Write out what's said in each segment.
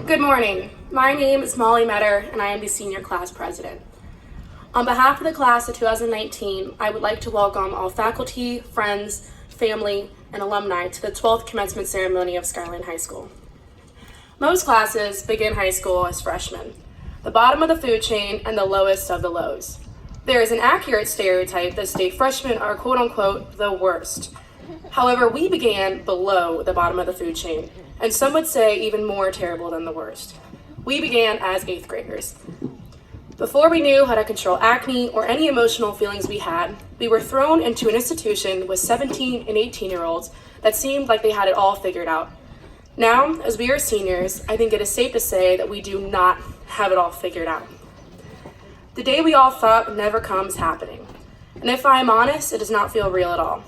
Good morning. My name is Molly Meador, and I am the senior class president. On behalf of the class of 2019, I would like to welcome all faculty, friends, family, and alumni to the 12th commencement ceremony of Skyline High School. Most classes begin high school as freshmen, the bottom of the food chain and the lowest of the lows. There is an accurate stereotype that state freshmen are quote-unquote the worst. However, we began below the bottom of the food chain, and some would say even more terrible than the worst. We began as 8th graders. Before we knew how to control acne or any emotional feelings we had, we were thrown into an institution with 17 and 18-year-olds that seemed like they had it all figured out. Now, as we are seniors, I think it is safe to say that we do not have it all figured out. The day we all thought would never come is happening. And if I am honest, it does not feel real at all.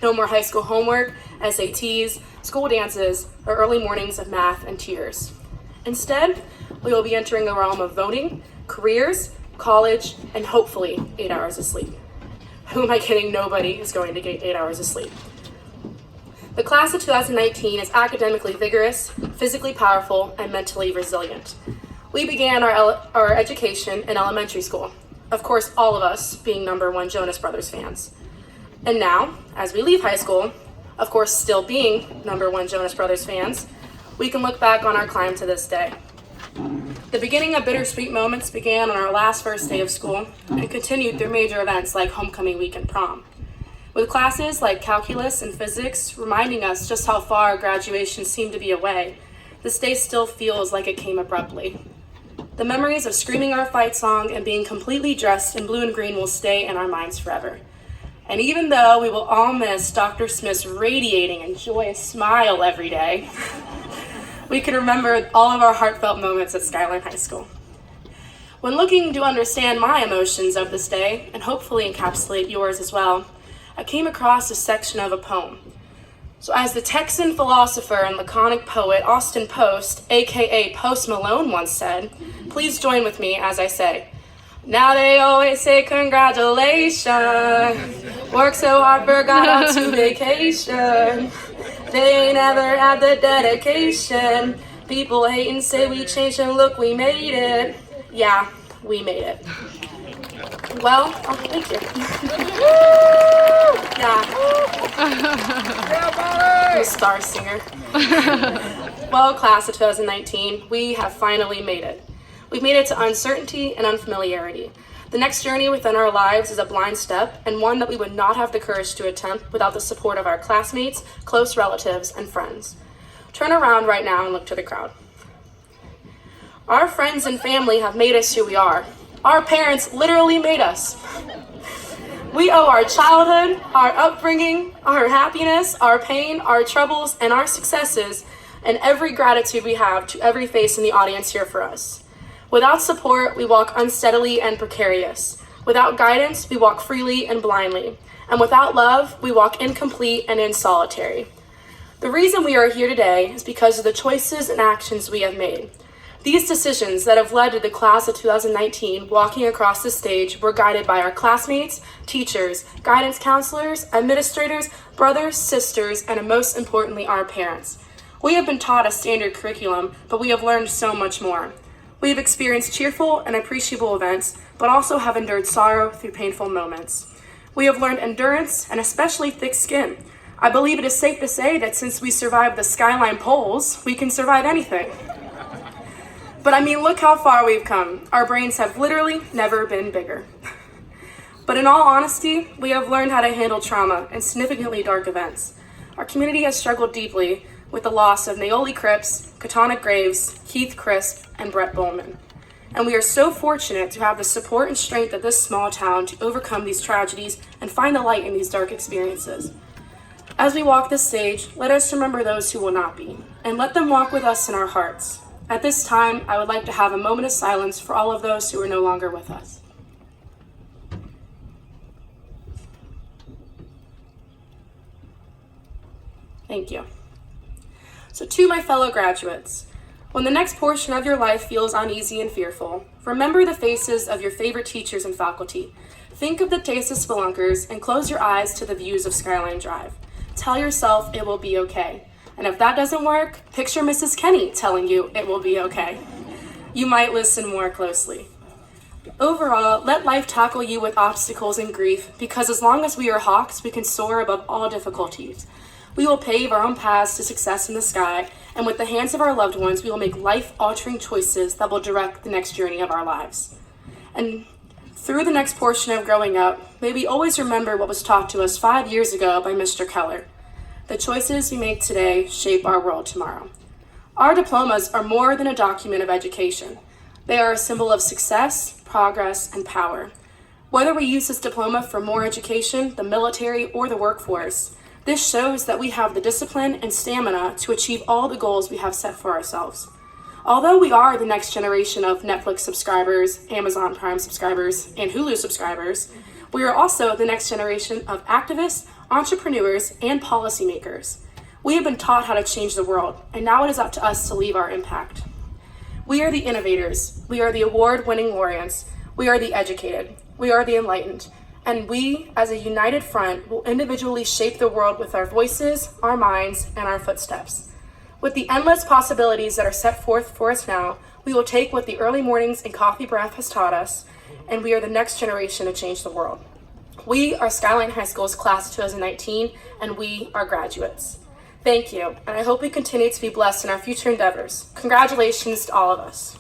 No more high school homework, SATs, school dances, or early mornings of math and tears. Instead, we will be entering the realm of voting, careers, college, and hopefully 8 hours of sleep. Who am I kidding? Nobody is going to get 8 hours of sleep. The class of 2019 is academically vigorous, physically powerful, and mentally resilient. We began our education in elementary school. Of course, all of us being #1 Jonas Brothers fans. And now, as we leave high school, of course still being #1 Jonas Brothers fans, we can look back on our climb to this day. The beginning of bittersweet moments began on our last first day of school and continued through major events like homecoming week and prom. With classes like calculus and physics reminding us just how far graduation seemed to be away, this day still feels like it came abruptly. The memories of screaming our fight song and being completely dressed in blue and green will stay in our minds forever. And even though we will all miss Dr. Smith's radiating and joyous smile every day, we can remember all of our heartfelt moments at Skyline High School. When looking to understand my emotions of this day, and hopefully encapsulate yours as well, I came across a section of a poem. So as the Texan philosopher and laconic poet Austin Post, aka Post Malone, once said, please join with me as I say, now they always say congratulations, work so hard, forgot on to vacation. They never had the dedication. People hate and say we changed and look, we made it. Yeah, we made it. Well, oh, thank you. Yeah. I'm a star singer. Well, class of 2019, we have finally made it. We've made it to uncertainty and unfamiliarity. The next journey within our lives is a blind step and one that we would not have the courage to attempt without the support of our classmates, close relatives, and friends. Turn around right now and look to the crowd. Our friends and family have made us who we are. Our parents literally made us. We owe our childhood, our upbringing, our happiness, our pain, our troubles, and our successes, and every gratitude we have to every face in the audience here for us. Without support, we walk unsteadily and precarious. Without guidance, we walk freely and blindly. And without love, we walk incomplete and in solitary. The reason we are here today is because of the choices and actions we have made. These decisions that have led to the class of 2019 walking across the stage were guided by our classmates, teachers, guidance counselors, administrators, brothers, sisters, and most importantly, our parents. We have been taught a standard curriculum, but we have learned so much more. We have experienced cheerful and appreciable events, but also have endured sorrow through painful moments. We have learned endurance and especially thick skin. I believe it is safe to say that since we survived the Skyline polls, we can survive anything. But I mean, look how far we've come. Our brains have literally never been bigger. But in all honesty, we have learned how to handle trauma and significantly dark events. Our community has struggled deeply with the loss of Naoli Cripps, Katana Graves, Keith Crisp, and Brett Bowman. And we are so fortunate to have the support and strength of this small town to overcome these tragedies and find the light in these dark experiences. As we walk this stage, let us remember those who will not be, and let them walk with us in our hearts. At this time, I would like to have a moment of silence for all of those who are no longer with us. Thank you. So to my fellow graduates, when the next portion of your life feels uneasy and fearful, remember the faces of your favorite teachers and faculty. Think of the taste of spelunkers and close your eyes to the views of Skyline Drive. Tell yourself it will be okay. And if that doesn't work, picture Mrs. Kenny telling you it will be okay. You might listen more closely. Overall, let life tackle you with obstacles and grief, because as long as we are hawks, we can soar above all difficulties. We will pave our own paths to success in the sky, and with the hands of our loved ones, we will make life-altering choices that will direct the next journey of our lives. And through the next portion of growing up, may we always remember what was taught to us 5 years ago by Mr. Keller. The choices we make today shape our world tomorrow. Our diplomas are more than a document of education. They are a symbol of success, progress, and power. Whether we use this diploma for more education, the military, or the workforce, this shows that we have the discipline and stamina to achieve all the goals we have set for ourselves. Although we are the next generation of Netflix subscribers, Amazon Prime subscribers, and Hulu subscribers, we are also the next generation of activists, entrepreneurs, and policymakers. We have been taught how to change the world, and now it is up to us to leave our impact. We are the innovators, we are the award-winning laureates, we are the educated, we are the enlightened, and we, as a united front, will individually shape the world with our voices, our minds, and our footsteps. With the endless possibilities that are set forth for us now, we will take what the early mornings and coffee breath has taught us, and we are the next generation to change the world. We are Skyline High School's class of 2019, and we are graduates. Thank you, and I hope we continue to be blessed in our future endeavors. Congratulations to all of us.